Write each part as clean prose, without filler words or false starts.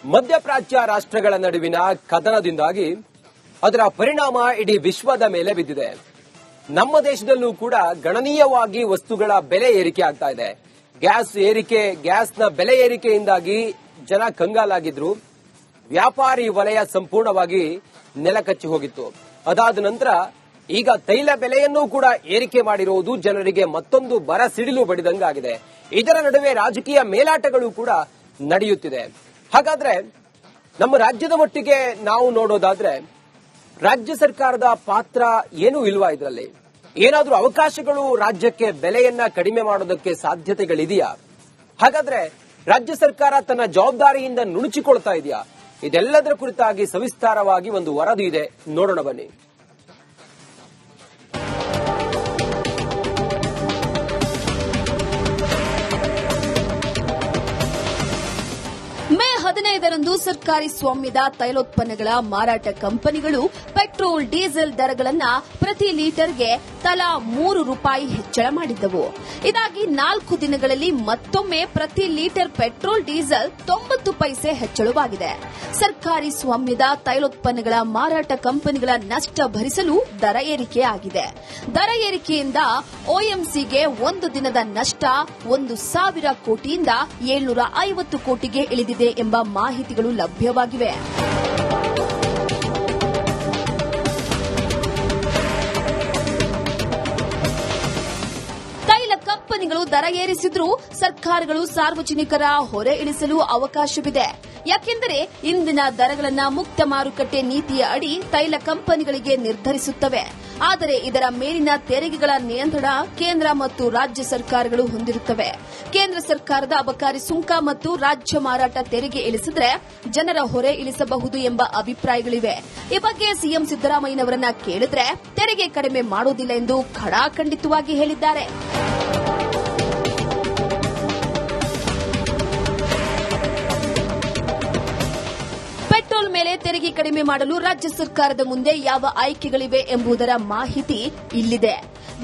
ಮಧ್ಯಪ್ರಾಚ್ಯ ರಾಷ್ಟ್ರಗಳ ನಡುವಿನ ಕದನದಿಂದಾಗಿ ಅದರ ಪರಿಣಾಮ ಇಡೀ ವಿಶ್ವದ ಮೇಲೆ ಬಿದ್ದಿದೆ. ನಮ್ಮ ದೇಶದಲ್ಲೂ ಕೂಡ ಗಣನೀಯವಾಗಿ ವಸ್ತುಗಳ ಬೆಲೆ ಏರಿಕೆ ಆಗ್ತಾ ಇದೆ. ಗ್ಯಾಸ್ನ ಬೆಲೆ ಏರಿಕೆಯಿಂದಾಗಿ ಜನ ಕಂಗಾಲಾಗಿದ್ರು. ವ್ಯಾಪಾರಿ ವಲಯ ಸಂಪೂರ್ಣವಾಗಿ ನೆಲಕಚ್ಚಿ ಹೋಗಿತ್ತು. ಅದಾದ ನಂತರ ಈಗ ತೈಲ ಬೆಲೆಯನ್ನೂ ಕೂಡ ಏರಿಕೆ ಮಾಡಿರುವುದು ಜನರಿಗೆ ಮತ್ತೊಂದು ಬರ ಸಿಡಿಲು ಬಡಿದಂಗಾಗಿದೆ. ಇದರ ನಡುವೆ ರಾಜಕೀಯ ಮೇಲಾಟಗಳು ಕೂಡ ನಡೆಯುತ್ತಿದೆ. ಹಾಗಾದ್ರೆ ನಮ್ಮ ರಾಜ್ಯದ ಮಟ್ಟಿಗೆ ನಾವು ನೋಡೋದಾದ್ರೆ ರಾಜ್ಯ ಸರ್ಕಾರದ ಪಾತ್ರ ಏನೂ ಇಲ್ವಾ? ಇದರಲ್ಲಿ ಏನಾದ್ರೂ ಅವಕಾಶಗಳು ರಾಜ್ಯಕ್ಕೆ ಬೆಲೆಯನ್ನ ಕಡಿಮೆ ಮಾಡೋದಕ್ಕೆ ಸಾಧ್ಯತೆಗಳಿದೆಯಾ? ಹಾಗಾದ್ರೆ ರಾಜ್ಯ ಸರ್ಕಾರ ತನ್ನ ಜವಾಬ್ದಾರಿಯಿಂದ ನುಣುಚಿಕೊಳ್ತಾ ಇದೆಯಾ? ಇದೆಲ್ಲದರ ಕುರಿತಾಗಿ ಸವಿಸ್ತಾರವಾಗಿ ಒಂದು ವರದಿ ಇದೆ, ನೋಡೋಣ ಬನ್ನಿ. ಮೇ 15ರಂದು ಸರ್ಕಾರಿ ಸ್ವಾಮ್ಯದ ತೈಲೋತ್ಪನ್ನಗಳ ಮಾರಾಟ ಕಂಪನಿಗಳು ಪೆಟ್ರೋಲ್, ಡೀಸೆಲ್ ದರಗಳನ್ನು ಪ್ರತಿ ಲೀಟರ್ಗೆ ತಲಾ ₹3 ಹೆಚ್ಚಳ ಮಾಡಿದ್ದವು. ಇದಾಗಿ 4 ದಿನಗಳಲ್ಲಿ ಮತ್ತೊಮ್ಮೆ ಪ್ರತಿ ಲೀಟರ್ ಪೆಟ್ರೋಲ್, ಡೀಸೆಲ್ 90 ಪೈಸೆ ಹೆಚ್ಚಳವಾಗಿದೆ. ಸರ್ಕಾರಿ ಸ್ವಾಮ್ಯದ ತೈಲೋತ್ಪನ್ನಗಳ ಮಾರಾಟ ಕಂಪನಿಗಳ ನಷ್ಟ ಭರಿಸಲು ದರ ಏರಿಕೆ ಆಗಿದೆ. ದರ ಏರಿಕೆಯಿಂದ ಒಎಂಸಿಗೆ ಒಂದು ದಿನದ ನಷ್ಟ 1,000 ಕೋಟಿಯಿಂದ 750 ಕೋಟಿಗೆ ಇಳಿದಿದೆ ಎಂಬ ಮಾಹಿತಿಗಳು ಲಭ್ಯವಾಗಿವೆ. ತೈಲ ಕಂಪನಿಗಳು ದರ ಏರಿಸಿದ್ರೂ ಸರ್ಕಾರಗಳು ಸಾರ್ವಜನಿಕರ ಹೊರೆ ಇಳಿಸಲು ಅವಕಾಶವಿದೆ. ಯಾಕೆಂದರೆ ಇಂದಿನ ದರಗಳನ್ನು ಮುಕ್ತ ಮಾರುಕಟ್ಟೆ ನೀತಿಯ ಅಡಿ ತೈಲ ಕಂಪನಿಗಳಿಗೆ ನಿರ್ಧರಿಸುತ್ತವೆ. ಆದರೆ ಇದರ ಮೇಲಿನ ತೆರಿಗೆಗಳ ನಿಯಂತ್ರಣ ಕೇಂದ್ರ ಮತ್ತು ರಾಜ್ಯ ಸರ್ಕಾರಗಳು ಹೊಂದಿರುತ್ತವೆ. ಕೇಂದ್ರ ಸರ್ಕಾರದ ಅಬಕಾರಿ ಸುಂಕ ಮತ್ತು ರಾಜ್ಯ ಮಾರಾಟ ತೆರಿಗೆ ಇಳಿಸಿದ್ರೆ ಜನರ ಹೊರೆ ಇಳಿಸಬಹುದು ಎಂಬ ಅಭಿಪ್ರಾಯಗಳಿವೆ. ಈ ಬಗ್ಗೆ ಸಿಎಂ ಸಿದ್ದರಾಮಯ್ಯನವರನ್ನ ಕೇಳಿದ್ರೆ ತೆರಿಗೆ ಕಡಿಮೆ ಮಾಡುವುದಿಲ್ಲ ಎಂದು ಖಡಾಖಂಡಿತವಾಗಿ ಹೇಳಿದ್ದಾರೆ. ಪೆಟ್ರೋಲ್ ಮೇಲೆ ತೆರಿಗೆ ಕಡಿಮೆ ಮಾಡಲು ರಾಜ್ಯ ಸರ್ಕಾರದ ಮುಂದೆ ಯಾವ ಆಯ್ಕೆಗಳಿವೆ ಎಂಬುದರ ಮಾಹಿತಿ ಇಲ್ಲಿದೆ.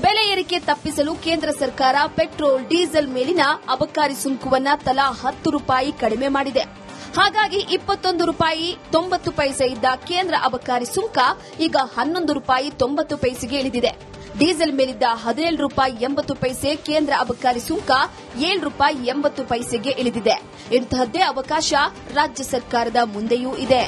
ಬೆಲೆ ಏರಿಕೆ ತಪ್ಪಿಸಲು ಕೇಂದ್ರ ಸರ್ಕಾರ ಪೆಟ್ರೋಲ್, ಡೀಸೆಲ್ ಮೇಲಿನ ಅಬಕಾರಿ ಸುಂಕವನ್ನು ತಲಾ ₹10 ಕಡಿಮೆ ಮಾಡಿದೆ. ಹಾಗಾಗಿ ₹21.90 ಇದ್ದ ಕೇಂದ್ರ ಅಬಕಾರಿ ಸುಂಕ ಈಗ ₹11.90 ಇಳಿದಿದೆ. ಡೀಸೆಲ್ ಮೇಲಿದ್ದ ₹17.80 ಕೇಂದ್ರ ಅಬಕಾರಿ ಸುಂಕ ₹7.80 ಇಳಿದಿದೆ. ಇಂತಹದ್ದೇ ಅವಕಾಶ ರಾಜ್ಯ ಸರ್ಕಾರದ ಮುಂದೆಯೂ ಇದೆ.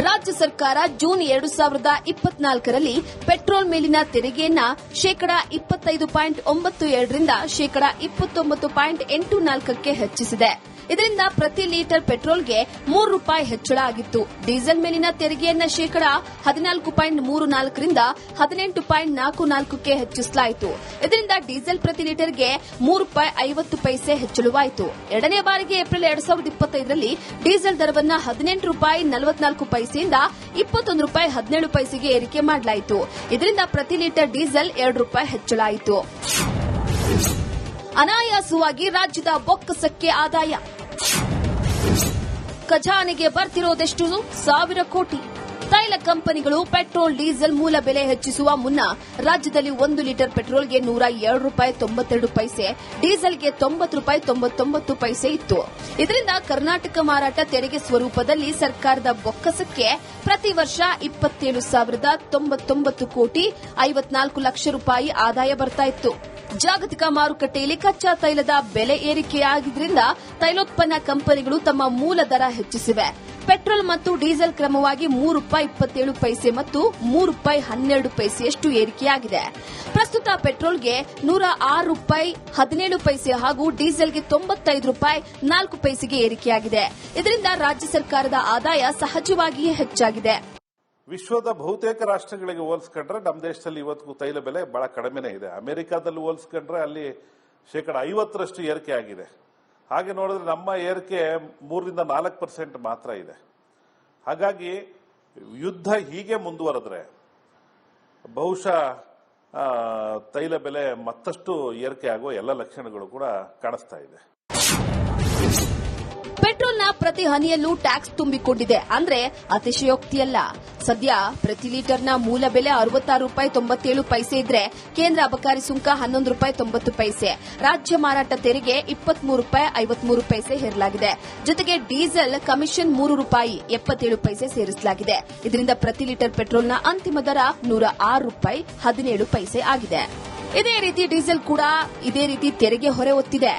ರಾಜ್ಯ ಸರ್ಕಾರ ಜೂನ್ 2024ರಲ್ಲಿ ಪೆಟ್ರೋಲ್ ಮೇಲಿನ ತೆರಿಗೆಯನ್ನ %25.97ರಿಂದ %29.84ಕ್ಕೆ ಹೆಚ್ಚಿಸಿದೆ. ಇದರಿಂದ ಪ್ರತಿ ಲೀಟರ್ ಪೆಟ್ರೋಲ್ಗೆ ₹3 ಹೆಚ್ಚಳ ಆಗಿತ್ತು. ಡೀಸೆಲ್ ಮೇಲಿನ ತೆರಿಗೆಯನ್ನ %14.34ರಿಂದ $18.44ಕ್ಕೆ ಹೆಚ್ಚಿಸಲಾಯಿತು. ಇದರಿಂದ ಡೀಸೆಲ್ ಪ್ರತಿ ಲೀಟರ್ಗೆ ₹3.50 ಹೆಚ್ಚಳವಾಯಿತು. ಎರಡನೇ ಬಾರಿಗೆ ಏಪ್ರಿಲ್ 2025ರಲ್ಲಿ ಡೀಸೆಲ್ ದರವನ್ನು $18.44ಯಿಂದ $21.17ಗೆ ಏರಿಕೆ ಮಾಡಲಾಯಿತು. ಇದರಿಂದ ಪ್ರತಿ ಲೀಟರ್ ಡೀಸೆಲ್ ₹2 ಹೆಚ್ಚಳವಾಯಿತು. ಅನಾಯಾಸವಾಗಿ ರಾಜ್ಯದ ಬೊಕ್ಕಸಕ್ಕೆ ಆದಾಯ. ಖಜಾನೆಗೆ ಬರ್ತಿರೋದೆಷ್ಟು? 1,000 ಕೋಟಿ. ತೈಲ ಕಂಪನಿಗಳು ಪೆಟ್ರೋಲ್, ಡೀಸೆಲ್ ಮೂಲ ಬೆಲೆ ಹೆಚ್ಚಿಸುವ ಮುನ್ನ ರಾಜ್ಯದಲ್ಲಿ 1 ಲೀಟರ್ ಪೆಟ್ರೋಲ್ಗೆ ₹102.92, ಡೀಸೆಲ್ಗೆ ₹90.99 ಇತ್ತು. ಇದರಿಂದ ಕರ್ನಾಟಕ ಮಾರಾಟ ತೆರಿಗೆ ಸ್ವರೂಪದಲ್ಲಿ ಸರ್ಕಾರದ ಬೊಕ್ಕಸಕ್ಕೆ ಪ್ರತಿ ವರ್ಷ ₹27,099 ಕೋಟಿ 54 ಲಕ್ಷ ಆದಾಯ ಬರ್ತಾ ಇತ್ತು. ಜಾಗತಿಕ ಮಾರುಕಟ್ಟೆಯಲ್ಲಿ ಕಚ್ಚಾ ತೈಲದ ಬೆಲೆ ಏರಿಕೆಯಾಗಿದ್ದರಿಂದ ತೈಲೋತ್ಪನ್ನ ಕಂಪನಿಗಳು ತಮ್ಮ ಮೂಲ ದರ ಹೆಚ್ಚಿಸಿವೆ. ಪೆಟ್ರೋಲ್ ಮತ್ತು ಡೀಸೆಲ್ ಕ್ರಮವಾಗಿ ₹3.27 ಮತ್ತು ₹3.12 ಏರಿಕೆಯಾಗಿದೆ. ಪ್ರಸ್ತುತ ಪೆಟ್ರೋಲ್ಗೆ ₹106.17 ಹಾಗೂ ಡೀಸೆಲ್ಗೆ ₹95.04 ಏರಿಕೆಯಾಗಿದೆ. ಇದರಿಂದ ರಾಜ್ಯ ಸರ್ಕಾರದ ಆದಾಯ ಸಹಜವಾಗಿಯೇ ಹೆಚ್ಚಾಗಿದೆ. ವಿಶ್ವದ ಬಹುತೇಕ ರಾಷ್ಟ್ರಗಳಿಗೆ ಹೋಲಿಸ್ಕೊಂಡ್ರೆ ನಮ್ಮ ದೇಶದಲ್ಲಿ ಇವತ್ತಿಗೂ ತೈಲ ಬೆಲೆ ಬಹಳ ಕಡಿಮೆನೇ ಇದೆ. ಅಮೆರಿಕಾದಲ್ಲಿ ಹೋಲಿಸ್ಕೊಂಡ್ರೆ ಅಲ್ಲಿ %50 ಏರಿಕೆ ಆಗಿದೆ. ಹಾಗೆ ನೋಡಿದ್ರೆ ನಮ್ಮ ಏರಿಕೆ 3-4% ಮಾತ್ರ ಇದೆ. ಹಾಗಾಗಿ ಯುದ್ಧ ಹೀಗೆ ಮುಂದುವರೆದ್ರೆ ಬಹುಶಃ ತೈಲ ಬೆಲೆ ಮತ್ತಷ್ಟು ಏರಿಕೆ ಆಗುವ ಎಲ್ಲ ಲಕ್ಷಣಗಳು ಕೂಡ ಕಾಣಿಸ್ತಾ ಇದೆ. ಪೆಟ್ರೋಲ್ನ ಪ್ರತಿ ಹನಿಯಲ್ಲೂ ಟ್ಯಾಕ್ಸ್ ತುಂಬಿಕೊಂಡಿದೆ ಅಂದ್ರೆ ಅತಿಶಯೋಕ್ತಿಯಲ್ಲ. ಸದ್ಯ ಪ್ರತಿ ಲೀಟರ್ನ ಮೂಲ ಬೆಲೆ ₹66.97 ಇದ್ರೆ ಕೇಂದ್ರ ಅಬಕಾರಿ ಸುಂಕ ₹11.90, ರಾಜ್ಯ ಮಾರಾಟ ತೆರಿಗೆ ₹23.53 ಹೇರಲಾಗಿದೆ. ಜೊತೆಗೆ ಡೀಸೆಲ್ ಕಮಿಷನ್ ₹3.77 ಸೇರಿಸಲಾಗಿದೆ. ಇದರಿಂದ ಪ್ರತಿ ಲೀಟರ್ ಪೆಟ್ರೋಲ್ನ ಅಂತಿಮ ದರ ₹106.17 ಆಗಿದೆ. ಇದೇ ರೀತಿ ಡೀಸೆಲ್ ಕೂಡ ಇದೇ ರೀತಿ ತೆರಿಗೆ ಹೊರೆ ಹೊತ್ತಿದೆ.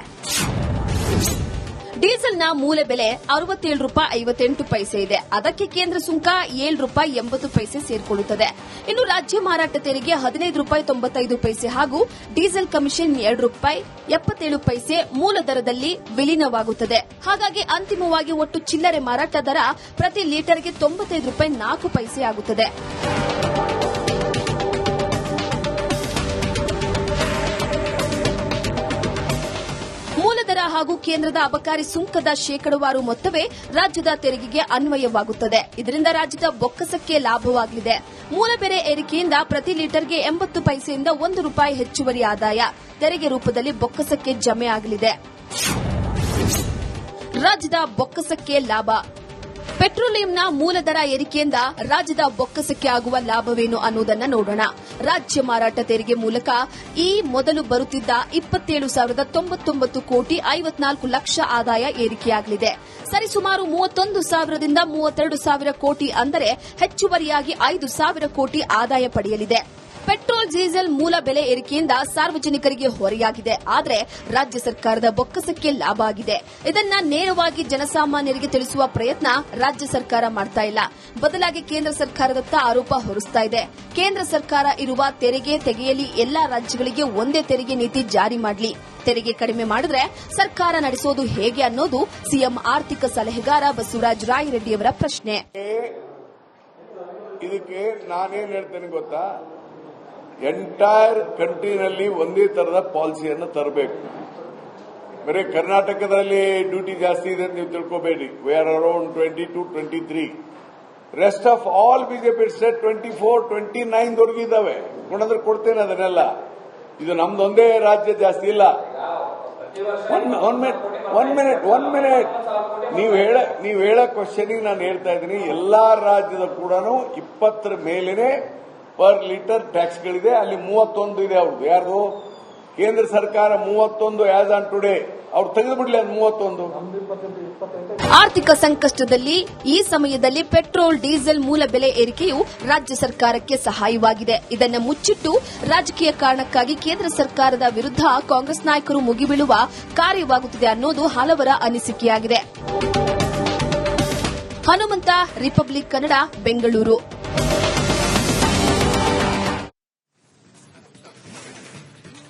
ಡೀಸೆಲ್ನ ಮೂಲ ಬೆಲೆ ₹67.58 ಇದೆ. ಅದಕ್ಕೆ ಕೇಂದ್ರ ಸುಂಕ ₹7.80 ಸೇರಿಕೊಳ್ಳುತ್ತದೆ. ಇನ್ನು ರಾಜ್ಯ ಮಾರಾಟ ತೆರಿಗೆ ₹15.95 ಹಾಗೂ ಡೀಸೆಲ್ ಕಮಿಷನ್ ₹2.77 ಮೂಲ ದರದಲ್ಲಿ ವಿಲೀನವಾಗುತ್ತದೆ. ಹಾಗಾಗಿ ಅಂತಿಮವಾಗಿ ಒಟ್ಟು ಚಿಲ್ಲರೆ ಮಾರಾಟ ದರ ಪ್ರತಿ ಲೀಟರ್ಗೆ ₹95.04 ಆಗುತ್ತದೆ. ದರ ಹಾಗೂ ಕೇಂದ್ರದ ಅಬಕಾರಿ ಸುಂಕದ ಶೇಕಡಾವಾರು ಮೊತ್ತವೇ ರಾಜ್ಯದ ತೆರಿಗೆಗೆ ಅನ್ವಯವಾಗುತ್ತದೆ. ಇದರಿಂದ ರಾಜ್ಯದ ಬೊಕ್ಕಸಕ್ಕೆ ಲಾಭವಾಗಲಿದೆ. ಮೂಲ ಬೆಲೆ ಏರಿಕೆಯಿಂದ ಪ್ರತಿ ಲೀಟರ್ಗೆ 80 ಪೈಸೆಯಿಂದ ₹1 ಹೆಚ್ಚುವರಿ ಆದಾಯ ತೆರಿಗೆ ರೂಪದಲ್ಲಿ ಬೊಕ್ಕಸಕ್ಕೆ ಜಮೆ ಆಗಲಿದೆ. ರಾಜ್ಯದ ಬೊಕ್ಕಸಕ್ಕೆ ಲಾಭ. ಪೆಟ್ರೋಲಿಯಂನ ಮೂಲ ದರ ಏರಿಕೆಯಿಂದ ರಾಜ್ಯದ ಬೊಕ್ಕಸಕ್ಕೆ ಆಗುವ ಲಾಭವೇನು ಅನ್ನೋದನ್ನ ನೋಡೋಣ. ರಾಜ್ಯ ಮಾರಾಟ ತೆರಿಗೆ ಮೂಲಕ ಈ ಮೊದಲು ಬರುತ್ತಿದ್ದ 27,099 ಕೋಟಿ 54 ಲಕ್ಷ ಆದಾಯ ಏರಿಕೆಯಾಗಲಿದೆ. ಸರಿಸುಮಾರು 31,000ದಿಂದ 32,000 ಕೋಟಿ ಅಂದರೆ ಹೆಚ್ಚುವರಿಯಾಗಿ 5,000 ಕೋಟಿ ಆದಾಯ ಪಡೆಯಲಿದೆ. ಪೆಟ್ರೋಲ್ ಡೀಸೆಲ್ ಮೂಲ ಬೆಲೆ ಏರಿಕೆಯಿಂದ ಸಾರ್ವಜನಿಕರಿಗೆ ಹೊರೆಯಾಗಿದೆ. ಆದರೆ ರಾಜ್ಯ ಸರ್ಕಾರದ ಬೊಕ್ಕಸಕ್ಕೆ ಲಾಭ ಆಗಿದೆ. ಇದನ್ನ ನೇರವಾಗಿ ಜನಸಾಮಾನ್ಯರಿಗೆ ತಿಳಿಸುವ ಪ್ರಯತ್ನ ರಾಜ್ಯ ಸರ್ಕಾರ ಮಾಡ್ತಾ ಇಲ್ಲ. ಬದಲಾಗಿ ಕೇಂದ್ರ ಸರ್ಕಾರದತ್ತ ಆರೋಪ ಹೊರಿಸ್ತಾ ಇದೆ. ಕೇಂದ್ರ ಸರ್ಕಾರ ಇರುವ ತೆರಿಗೆ ತೆಗೆಯಲಿ, ಎಲ್ಲಾ ರಾಜ್ಯಗಳಿಗೆ ಒಂದೇ ತೆರಿಗೆ ನೀತಿ ಜಾರಿ ಮಾಡಲಿ, ತೆರಿಗೆ ಕಡಿಮೆ ಮಾಡಿದ್ರೆ ಸರ್ಕಾರ ನಡೆಸೋದು ಹೇಗೆ ಅನ್ನೋದು ಸಿಎಂ ಆರ್ಥಿಕ ಸಲಹೆಗಾರ ಬಸವರಾಜ ರಾಯರೆಡ್ಡಿಯವರ ಪ್ರಶ್ನೆ. ಇದಕ್ಕೆ ನಾನೇನ್ ಹೇಳ್ತೇನೆ ಗೊತ್ತಾ, ಎಂಟೈರ್ ಕಂಟ್ರಿನಲ್ಲಿ ಒಂದೇ ತರದ ಪಾಲಿಸಿಯನ್ನು ತರಬೇಕು. ಬರೀ ಕರ್ನಾಟಕದಲ್ಲಿ ಡ್ಯೂಟಿ ಜಾಸ್ತಿ ಇದೆ ಅಂತ ನೀವು ತಿಳ್ಕೋಬೇಡಿ. We are around 20 to 23. Rest of all BJP state 24, 29 ವರೆಗೂ ಇದ್ದಾವೆ. ಕೊಡಂದ್ರೆ ಕೊಡ್ತೇನೆ ಅದನ್ನೆಲ್ಲ. ಇದು ನಮ್ದೊಂದೇ ರಾಜ್ಯ ಜಾಸ್ತಿ ಇಲ್ಲ. ಒನ್ ಮಿನಿಟ್ ನೀವು ಹೇಳೋ ಕ್ವಶನಿಗೆ ನಾನು ಹೇಳ್ತಾ ಇದ್ದೀನಿ. ಎಲ್ಲಾ ರಾಜ್ಯದ ಕೂಡ 20 ಮೇಲೇನೆ ಪರ್ ಲೀಟರ್ ಟ್ಯಾಕ್ಸ್ಗಳಿದೆ. ಅಲ್ಲಿ 31 ಇದೆ ಅವ್ರದ್ದು. ಯಾರ್ದು? ಕೇಂದ್ರ ಸರ್ಕಾರ 31 ಆಸ್ ಆನ್ ಟುಡೇ. ಅವ್ರು ತೆಗೆದುಬಿಡ್ಲಿ ಅದು 31. ಆರ್ಥಿಕ ಸಂಕಷ್ಟದಲ್ಲಿ ಈ ಸಮಯದಲ್ಲಿ ಪೆಟ್ರೋಲ್ ಡೀಸೆಲ್ ಮೂಲ ಬೆಲೆ ಏರಿಕೆಯು ರಾಜ್ಯ ಸರ್ಕಾರಕ್ಕೆ ಸಹಾಯವಾಗಿದೆ. ಇದನ್ನು ಮುಚ್ಚಿಟ್ಟು ರಾಜಕೀಯ ಕಾರಣಕ್ಕಾಗಿ ಕೇಂದ್ರ ಸರ್ಕಾರದ ವಿರುದ್ಧ ಕಾಂಗ್ರೆಸ್ ನಾಯಕರು ಮುಗಿಬೀಳುವ ಕಾರ್ಯವಾಗುತ್ತಿದೆ ಅನ್ನೋದು ಹಲವರ ಅನಿಸಿಕೆಯಾಗಿದೆ. ಹನುಮಂತ, ರಿಪಬ್ಲಿಕ್ ಕನ್ನಡ, ಬೆಂಗಳೂರು.